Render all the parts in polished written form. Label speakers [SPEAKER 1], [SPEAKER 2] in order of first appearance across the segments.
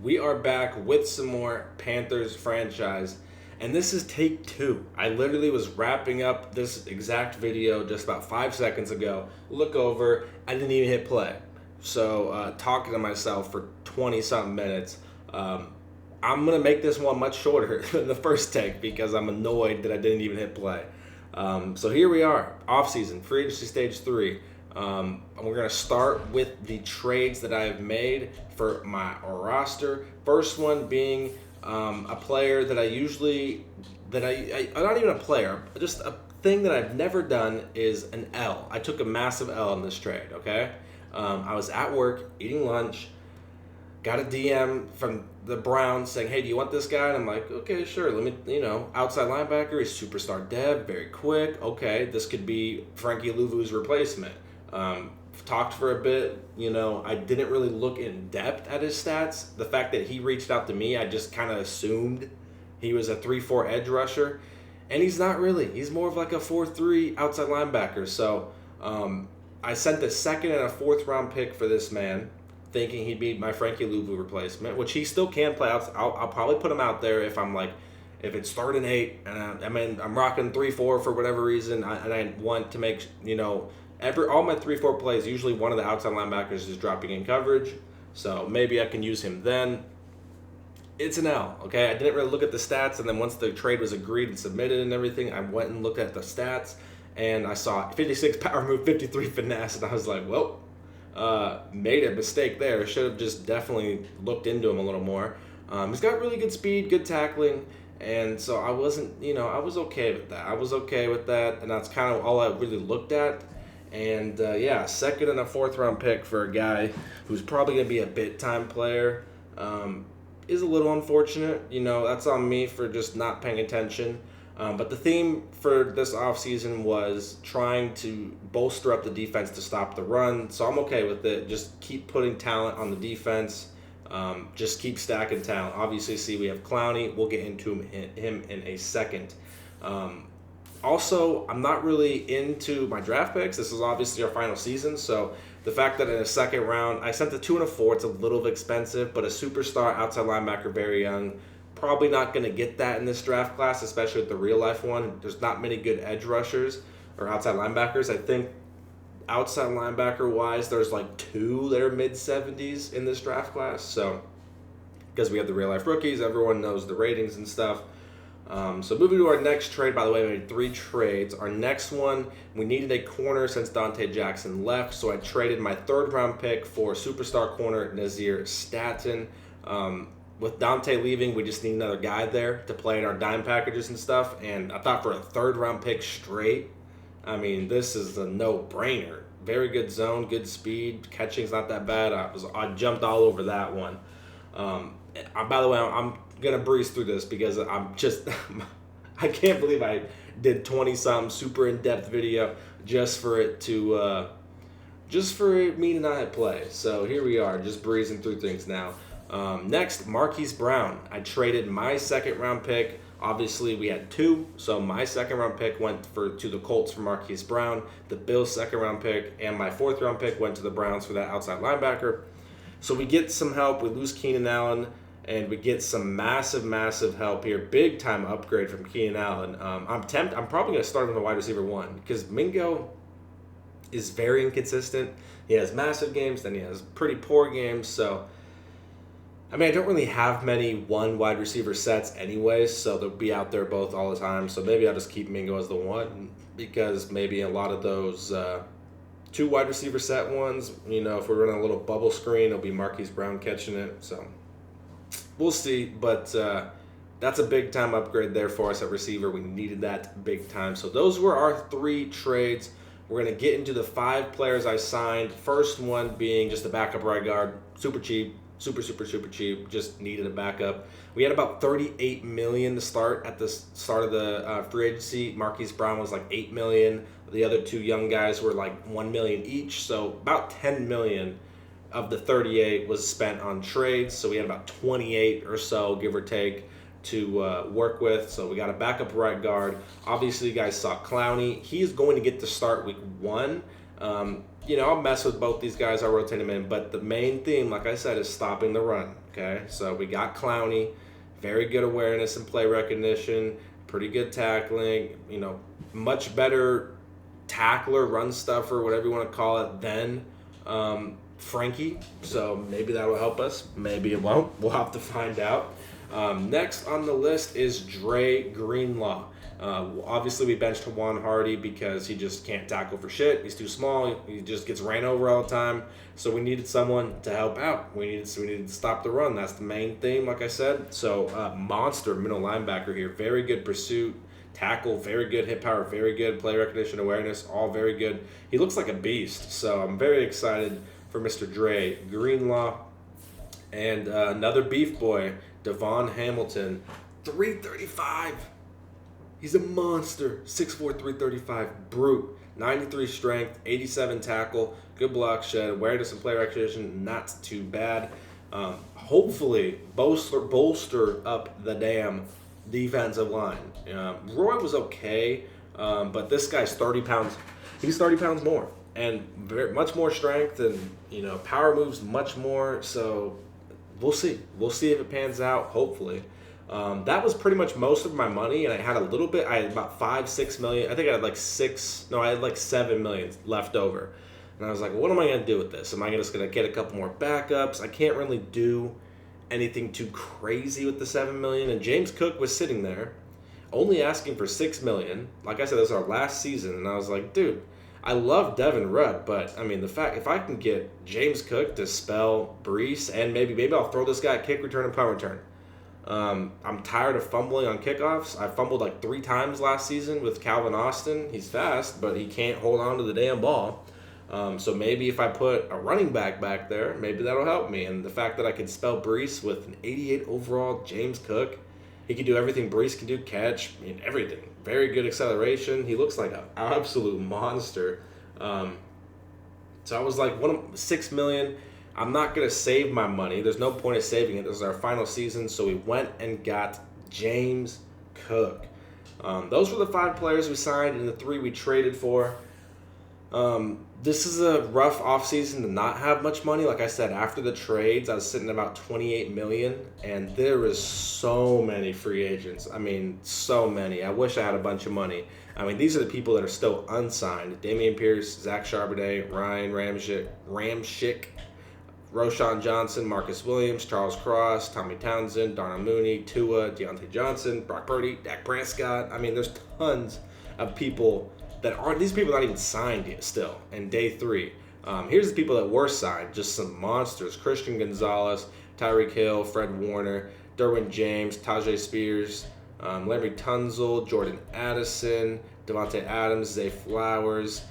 [SPEAKER 1] We are back with some more Panthers franchise, and this is take 2. I literally was wrapping up this exact video just about 5 seconds ago. Look over, I didn't even hit play. So, talking to myself for 20-something minutes. I'm going to make this one much shorter than the first take because I'm annoyed that I didn't even hit play. So here we are, off-season, free agency stage 3. And we're going to start with the trades that I have made for my roster. First one being a player that not even a player, just a thing that I've never done is an L. I took a massive L in this trade, okay? I was at work, eating lunch, got a DM from the Browns saying, hey, do you want this guy? And I'm like, okay, sure. Let me, outside linebacker, he's superstar dev, very quick. Okay, this could be Frankie Louvu's replacement. Talked for a bit, I didn't really look in depth at his stats. The fact that he reached out to me, I just kind of assumed he was a 3-4 edge rusher, and he's not really. He's more of like a 4-3 outside linebacker. So I sent a second and a fourth round pick for this man, thinking he'd be my Frankie Louvu replacement, which he still can play out. I'll probably put him out there if it's 3rd and 8, and I'm rocking 3-4 for whatever reason, and I want to make all my 3-4 plays, usually one of the outside linebackers is dropping in coverage, so maybe I can use him then. It's an L, okay? I didn't really look at the stats, and then once the trade was agreed and submitted and everything, I went and looked at the stats, and I saw 56 power move, 53 finesse, and I was like, well, made a mistake there. Should have just definitely looked into him a little more. He's got really good speed, good tackling, and so I wasn't, I was okay with that. And that's kind of all I really looked at. And second and a fourth round pick for a guy who's probably going to be a bit time player is a little unfortunate. That's on me for just not paying attention. But the theme for this offseason was trying to bolster up the defense to stop the run. So I'm okay with it. Just keep putting talent on the defense. Just keep stacking talent. Obviously, see, we have Clowney. We'll get into him in a second. Also, I'm not really into my draft picks. This is obviously our final season, so the fact that in a second round, I sent a 2 and a 4, it's a little expensive, but a superstar outside linebacker, very young, probably not going to get that in this draft class, especially with the real-life one. There's not many good edge rushers or outside linebackers. I think outside linebacker-wise, there's like 2 that are mid-70s in this draft class, so because we have the real-life rookies, everyone knows the ratings and stuff. So moving to our next trade, by the way, we made 3 trades. Our next one, we needed a corner since Dante Jackson left, so I traded my 3rd round pick for superstar corner Nazir Staten. With Dante leaving, we just need another guy there to play in our dime packages and stuff, and I thought for a 3rd round pick straight, this is a no-brainer. Very good zone, good speed, catching's not that bad. I jumped all over that one. By the way, I'm gonna breeze through this because I can't believe I did 20-something super in-depth video just for me to not hit play. So here we are, just breezing through things now. Next, Marquise Brown. I traded my 2nd round pick. Obviously, we had 2, so my 2nd round pick went to the Colts for Marquise Brown. The Bills' 2nd round pick and my 4th round pick went to the Browns for that outside linebacker. So we get some help. We lose Keenan Allen, and we get some massive help here. Big time upgrade from Keenan Allen. I'm probably going to start him in the wide receiver 1 because Mingo is very inconsistent. He has massive games, then he has pretty poor games. So, I don't really have many 1 wide receiver sets anyways, so they'll be out there both all the time. So maybe I'll just keep Mingo as the 1 because maybe a lot of those 2 wide receiver set ones, if we're running a little bubble screen, it'll be Marquise Brown catching it. So we'll see, but that's a big-time upgrade there for us at receiver. We needed that big time. So those were our 3 trades. We're going to get into the 5 players I signed. First one being just a backup right guard. Super cheap. Super cheap. Just needed a backup. We had about $38 million to start at the start of the free agency. Marquise Brown was like $8 million. The other 2 young guys were like $1 million each. So about $10 million of the 38 was spent on trades. So we had about 28 or so, give or take, to work with. So we got a backup right guard. Obviously, you guys saw Clowney. He is going to get to start week 1. I'll mess with both these guys. I'll rotate them in. But the main theme, like I said, is stopping the run. Okay, so we got Clowney, very good awareness and play recognition, pretty good tackling, much better tackler, run stuffer, whatever you want to call it, than Frankie. So maybe that will help us. Maybe it won't. We'll have to find out. Next on the list is Dre Greenlaw. Obviously, we benched Juan Hardy because he just can't tackle for shit. He's too small. He just gets ran over all the time. So we needed someone to help out. We needed to stop the run. That's the main theme, like I said. So monster middle linebacker here. Very good pursuit, tackle, very good hit power, very good play recognition, awareness, all very good. He looks like a beast. So I'm very excited for Mr. Dre Greenlaw. And another beef boy, Devon Hamilton, 335. He's a monster. 6'4", 335, brute. 93 strength, 87 tackle, good block shed, awareness and play recognition, not too bad. Hopefully, bolster up the damn defensive line. Roy was okay, but this guy's 30 pounds. He's 30 pounds more, and much more strength, and power moves much more. So we'll see. We'll see if it pans out. Hopefully. That was pretty much most of my money, and I had a little bit. I had about 5-6 million. I think I had I had like 7 million left over, and I was like, what am I gonna do with this? Am I just gonna get a couple more backups? I can't really do anything too crazy with the 7 million. And James Cook was sitting there, only asking for 6 million. Like I said, this was our last season, and I was like, dude, I love Devin Rudd, but I mean, the fact if I can get James Cook to spell Brees, and maybe I'll throw this guy a kick return and punt return. I'm tired of fumbling on kickoffs. I fumbled like 3 times last season with Calvin Austin. He's fast, but he can't hold on to the damn ball. So maybe if I put a running back there, maybe that'll help me. And the fact that I can spell Brees with an 88 overall James Cook, he can do everything Brees can do, catch, everything. Very good acceleration. He looks like an absolute monster. So I was like, 6 million. I'm not going to save my money. There's no point of saving it. This is our final season, so we went and got James Cook. Those were the 5 players we signed and the 3 we traded for. This is a rough offseason to not have much money. Like I said, after the trades, I was sitting at about 28 million, and there is so many free agents. So many. I wish I had a bunch of money. These are the people that are still unsigned. Dameon Pierce, Zach Charbonnet, Ryan Ramchick, Roshan Johnson, Marcus Williams, Charles Cross, Tommy Townsend, Darnell Mooney, Tua, Deontay Johnson, Brock Purdy, Dak Prescott. There's tons of people that aren't. These people are not even signed yet still in day 3. Here's the people that were signed, just some monsters. Christian Gonzalez, Tyreek Hill, Fred Warner, Derwin James, Tajay Spears, Larry Tunzel, Jordan Addison, Devontae Adams, Zay Flowers.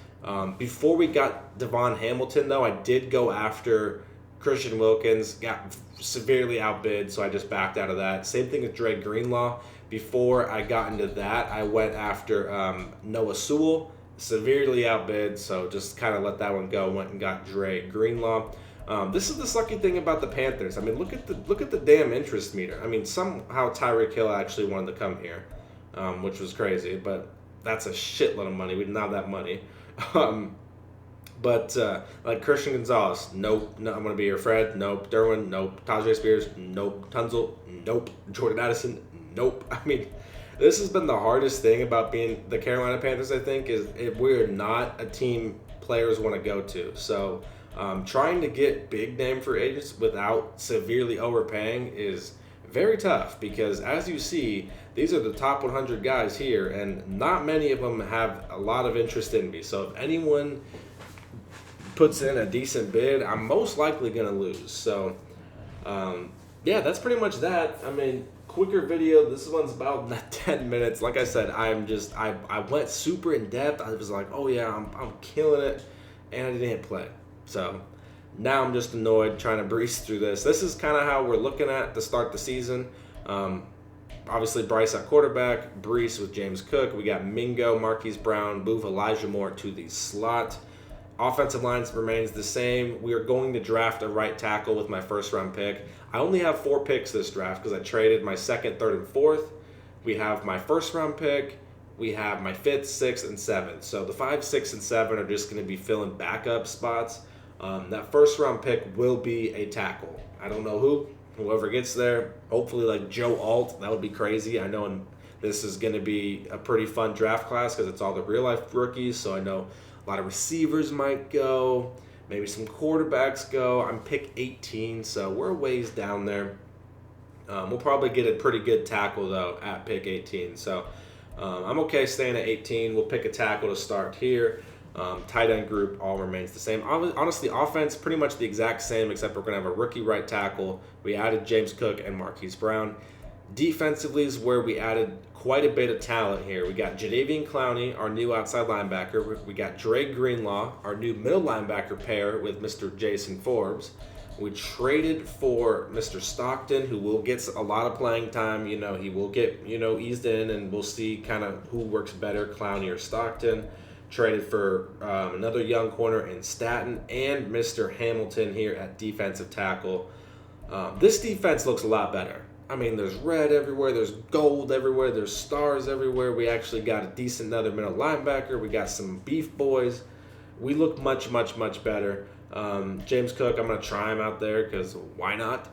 [SPEAKER 1] Before we got Devon Hamilton, though, I did go after Christian Wilkins, got severely outbid, so I just backed out of that. Same thing with Dre Greenlaw. Before I got into that, I went after Noah Sewell, severely outbid, so just kind of let that one go. Went and got Dre Greenlaw. This is the sucky thing about the Panthers. Look at the damn interest meter. Somehow Tyreek Hill actually wanted to come here, which was crazy, but that's a shitload of money. We didn't have that money. But like Christian Gonzalez, nope. No, I'm going to be your Fred, nope. Derwin, nope. Tajay Spears, nope. Tunzel, nope. Jordan Addison, nope. This has been the hardest thing about being the Carolina Panthers, I think, is we're not a team players want to go to. So trying to get big name free agents without severely overpaying is very tough because, as you see, these are the top 100 guys here, and not many of them have a lot of interest in me. So if anyone puts in a decent bid, I'm most likely going to lose. So, that's pretty much that. Quicker video. This one's about 10 minutes. Like I said, I went super in depth. I was like, oh yeah, I'm killing it, and I didn't hit play. So now I'm just annoyed trying to breeze through this. This is kind of how we're looking at to start the season. Obviously, Bryce at quarterback, Brees with James Cook. We got Mingo, Marquise Brown, move Elijah Moore to the slot. Offensive line remains the same. We are going to draft a right tackle with my first-round pick. I only have 4 picks this draft because I traded my 2nd, 3rd, and 4th. We have my first-round pick. We have my 5th, 6th, and 7th. So the 5, 6, and 7 are just going to be filling backup spots. That first-round pick will be a tackle. I don't know who. Whoever gets there, hopefully like Joe Alt, that would be crazy. I know this is going to be a pretty fun draft class because it's all the real-life rookies, so I know a lot of receivers might go, maybe some quarterbacks go. I'm pick 18, so we're a ways down there. We'll probably get a pretty good tackle, though, at pick 18, so I'm okay staying at 18. We'll pick a tackle to start here. Tight end group all remains the same. Honestly, offense pretty much the exact same, except we're going to have a rookie right tackle. We added James Cook and Marquise Brown. Defensively is where we added quite a bit of talent here. We got Jadeveon Clowney, our new outside linebacker. We got Dre Greenlaw, our new middle linebacker pair with Mr. Jason Forbes. We traded for Mr. Stockton, who will get a lot of playing time. You know, he will get, eased in, and we'll see kind of who works better, Clowney or Stockton. Traded for another young corner in Staten and Mr. Hamilton here at defensive tackle. This defense looks a lot better. I mean, there's red everywhere, there's gold everywhere, there's stars everywhere. We actually got a decent another middle linebacker. We got some beef boys. We look much, much, much better. James Cook, I'm going to try him out there because why not?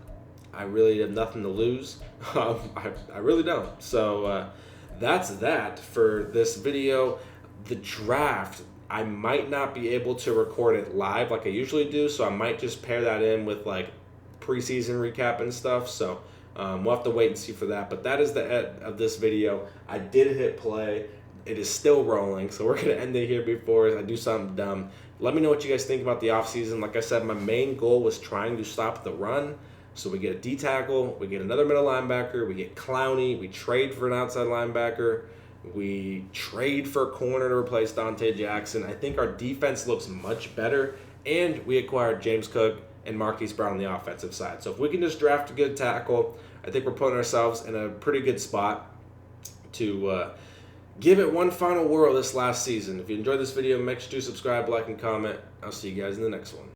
[SPEAKER 1] I really have nothing to lose. I really don't. So that's that for this video. The draft, I might not be able to record it live like I usually do, so I might just pair that in with like preseason recap and stuff. So we'll have to wait and see for that. But that is the end of this video. I did hit play. It is still rolling, so we're going to end it here before I do something dumb. Let me know what you guys think about the offseason. Like I said, my main goal was trying to stop the run. So we get a D tackle, we get another middle linebacker, we get Clowney, we trade for an outside linebacker. We trade for a corner to replace Dante Jackson. I think our defense looks much better, and we acquired James Cook and Marquise Brown on the offensive side. So if we can just draft a good tackle, I think we're putting ourselves in a pretty good spot to give it one final whirl this last season. If you enjoyed this video, make sure to subscribe, like, and comment. I'll see you guys in the next one.